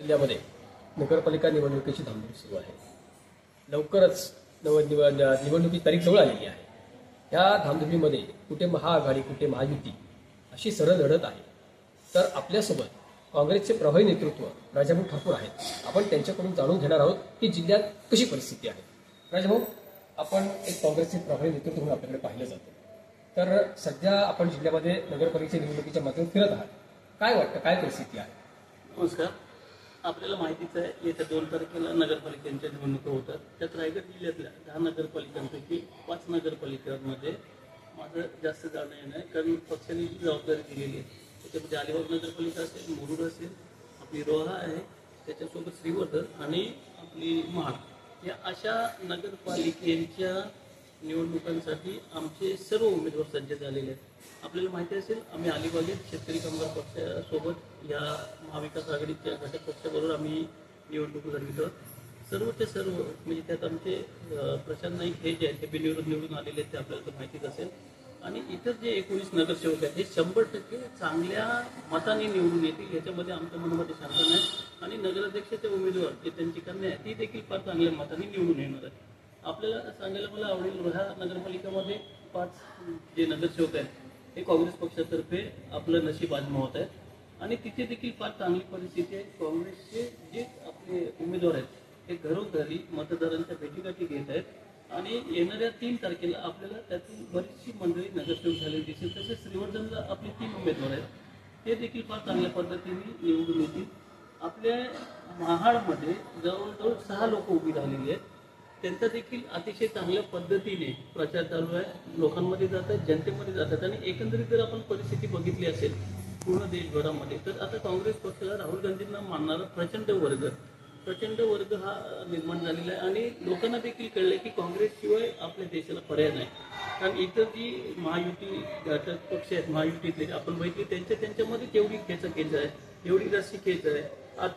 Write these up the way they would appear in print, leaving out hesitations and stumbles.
जिल्ह्यामध्ये नगरपालिका निवडणुकीची धामधूम सुरू आहे. लवकरच निवडणुकीची तारीख जवळ आलेली आहे. या धामधुमीमध्ये कुठे महाआघाडी कुठे महायुती अशी सरळ लढत आहे. तर आपल्यासोबत काँग्रेसचे प्रभावी नेतृत्व राजाभाऊ ठाकूर आहेत. आपण त्यांच्याकडून जाणून घेणार आहोत की जिल्ह्यात कशी परिस्थिती आहे. राजाभाऊ, आपण एक काँग्रेसचे प्रभावी नेतृत्व म्हणून आपल्याकडे पाहिलं जातं. तर सध्या आपण जिल्ह्यामध्ये नगरपालिकेच्या निवडणुकीच्या माध्यमातून फिरत आहात. काय वाटतं, काय परिस्थिती आहे? नमस्कार. आपल्याला माहितीच आहे, येत्या 2 तारखेला नगरपालिकांच्या निवडणुका होतात. त्यात रायगड जिल्ह्यातल्या 10 नगरपालिकांपैकी 5 नगरपालिकांमध्ये माझं जास्त जाणं येणं आहे, कारण पक्षाने जी जबाबदारी दिलेली आहे त्याच्यामध्ये अलिबाग नगरपालिका असेल, मुरुड असेल, आपली रोहा आहे, त्याच्यासोबत श्रीवर्धन आणि आपली महाड या अशा नगरपालिकेच्या निवडणुकांसाठी आमचे सर्व उमेदवार सज्ज झालेले आहेत. आपल्याला माहिती असेल, आम्ही अलिबागेत शेतकरी कामगार पक्षासोबत या महाविकास आघाडीच्या घटक पक्षाबरोबर आम्ही निवडणूक लढवितो. सर्वचे सर्व म्हणजे त्यात आमचे प्रशांत नाईक हे जे आहेत ते बिनविरोध निवडून आलेले आहेत, ते आपल्याला तर माहितीच असेल. आणि इतर जे 19 नगरसेवक आहेत हे 100% चांगल्या मताने निवडून येतील, याच्यामध्ये आमच्या मनामध्ये शंका नाही. आणि नगराध्यक्षाचे उमेदवार जे त्यांची कन्या आहे ती देखील फार चांगल्या मताने निवडून येणार आहे. आपल्याला सांगायला मला आवडेल, रोहा नगरपालिकामध्ये 5 जे नगरसेवक आहेत हे काँग्रेस पक्षातर्फे आपलं नशीब आजमावत आहेत आणि तिथे देखील फार चांगली परिस्थिती आहे. काँग्रेसचे जे आपले उमेदवार आहेत हे घरोघरी मतदारांच्या भेटीगाठी घेत आहेत आणि येणाऱ्या 3 तारखेला आपल्याला त्यातून बरीचशी मंडळी नगरसेवक झालेली दिसेल. तसेच श्रीवर्धनला आपले 3 उमेदवार आहेत ते देखील फार चांगल्या पद्धतीने निवडून येतील. आपल्या महाडमध्ये जवळजवळ 6 लोक उभी राहिलेली आहेत. त्यांचा देखील अतिशय चांगल्या पद्धतीने प्रचार चालू आहे, लोकांमध्ये जात आहेत, जनतेमध्ये जातात. आणि एकंदरीत जर आपण परिस्थिती बघितली असेल पूर्ण देशभरामध्ये, तर आता काँग्रेस पक्षाला राहुल गांधींना मानणारा प्रचंड वर्ग हा निर्माण झालेला आहे. आणि लोकांना देखील कळले की काँग्रेसशिवाय आपल्या देशाला पर्याय नाही. कारण इतर जी महायुती घटक पक्ष आहेत, महायुतीतले आपण बघितले त्यांच्यामध्ये तेवढी खेच आहे, एवढी जास्ती खेच आहे. आज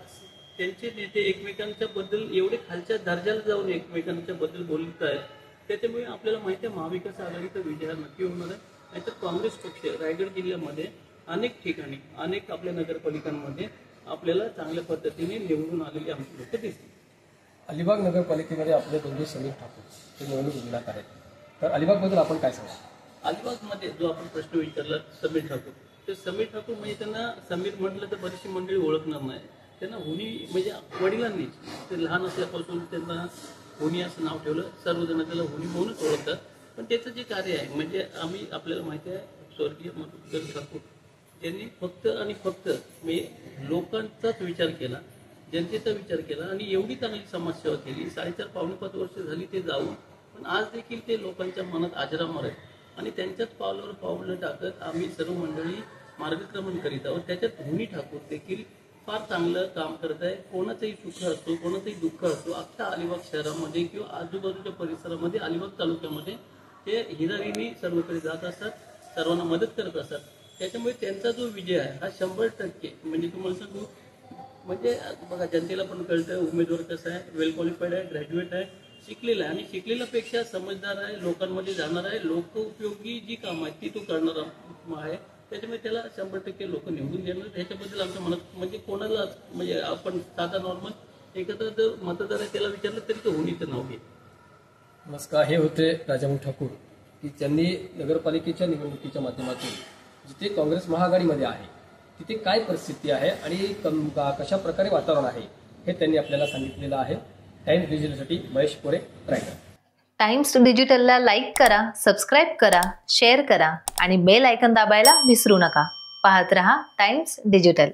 त्यांचे नेते एकमेकांच्या बद्दल एवढे खालच्या दर्जाला जाऊन एकमेकांच्या बद्दल बोलत आहेत. त्याच्यामुळे आपल्याला माहिती आहे महाविकास आघाडीचा विजय नक्की होणार आहे. नाहीतर काँग्रेस पक्ष रायगड जिल्ह्यामध्ये अनेक ठिकाणी अनेक आपल्या नगरपालिकांमध्ये आपल्याला चांगल्या पद्धतीने निवडून आलेली आमची लोक दिसतील. अलिबाग नगरपालिकेमध्ये आपले बंधू समीर ठाकूर हे निवडणूक रिंगणात आहेत. तर अलिबागबद्दल आपण काय सांगा? अलिबागमध्ये जो आपण प्रश्न विचारला समीर ठाकूर, तर समीर ठाकूर म्हणजे त्यांना समीर म्हटलं तर बरीचशी मंडळी ओळखणार नाही. त्यांना हुनी म्हणजे वडिलांनी ते लहान असल्यापासून त्यांना हुनी असं नाव ठेवलं. सर्वजण त्याला हुनी म्हणूनच ओळखतात. पण त्याचं जे कार्य आहे म्हणजे आपल्याला माहिती आहे, स्वर्गीय मधुसूदन ठाकूर त्यांनी फक्त आणि फक्त लोकांचाच विचार केला, जनतेचा विचार केला आणि एवढी चांगली समाजसेवा केली. 4.5 पावणे 5 वर्ष झाली ते जाऊन, पण आज देखील ते लोकांच्या मनात अजरामर आहेत आणि त्यांच्याच पावलावर पावलं टाकत आम्ही सर्व मंडळी मार्गक्रमण करीत आहोत. त्याच्यात हुनी ठाकूर देखील फार चांगलं काम करत आहे. कोणाचंही सुख असतो, कोणाचंही दुःख असतो, अख्ख्या अलिबाग शहरामध्ये किंवा आजूबाजूच्या परिसरामध्ये अलिबाग तालुक्यामध्ये ते हिरारीने सर्वकडे जात असतात, सर्वांना मदत करत असतात. त्याच्यामुळे त्यांचा जो विजय आहे हा 100% म्हणजे तुम्हाला सांगू, म्हणजे बघा जनतेला पण कळतं उमेदवार कसा आहे, वेल क्वालिफाईड आहे, ग्रॅज्युएट आहे, शिकलेला आहे आणि शिकलेल्यापेक्षा समजदार आहे, लोकांमध्ये जाणार आहे, लोकोपयोगी जी कामं आहेत ती तो करणारा आहे. त्याच्यामुळे त्याला 100% लोक निवडून देणार. ह्याच्याबद्दल आमच्या मनात म्हणजे कोणाला म्हणजे आपण साधा नॉर्मल एखादा जर मतदार आहे त्याला विचारलं तरी तो हुनीचं नाव घे. नमस्कार. हे होते राजाभाऊ ठाकूर की त्यांनी नगरपालिकेच्या निवडणुकीच्या माध्यमातून जिथे काँग्रेस महाआघाडीमध्ये आहे तिथे काय परिस्थिती आहे आणि कशा प्रकारे वातावरण आहे हे त्यांनी आपल्याला सांगितलेलं आहे. टाइम्स डिजिटलसाठी महेश कोरे, रायगड. टाइम्स डिजिटलला लाईक करा, सबस्क्राईब करा, शेअर करा आणि बेल आयकॉन दाबायला विसरू नका. पाहत रहा टाइम्स डिजिटल.